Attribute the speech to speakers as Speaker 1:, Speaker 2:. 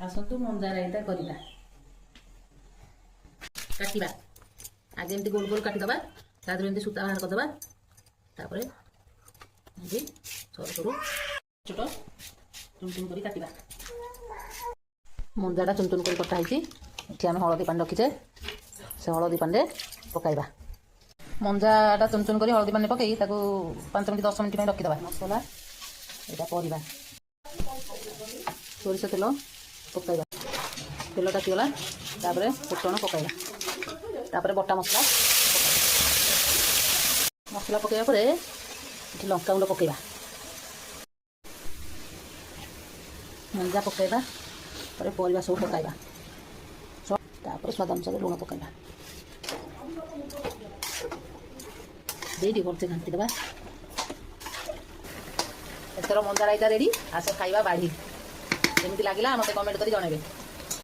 Speaker 1: आसतु मंजा रायता करवा काटिबा आगे एमती गोल गोल काटिदबा तादर एमती सूता बाहर करदबा तापरे एमती सरू सरू छोट चुन चुन करी काटिबा मंजाटा चुन चुन करी कटा होईची एठी आमे हळदी पानी रखीचे से हळदी पानी पकाइबा मंजाटा चुन चुन करी हळदी पानी पकई ताकू 5 मिनिट 10 मिनिट रखीदबा मसला एटा परिबा सोरिष तेल पकाइबा तेल तातीगला तापरे फुटण पकाइबा तापरे बटा मसला मसला पकाइबा परे एठी लंका गुंड पकाइबा मंजा पकाइबा परे परिबा सब पकाइबा तापरे स्वाद अनुसार लुण पकाइबा देडी करते घांटी दबा एथर मंजा रायता रेडी आसे खाइबा बाढ़ी केमिति लागिला मते कमेंट करी जणाइबे।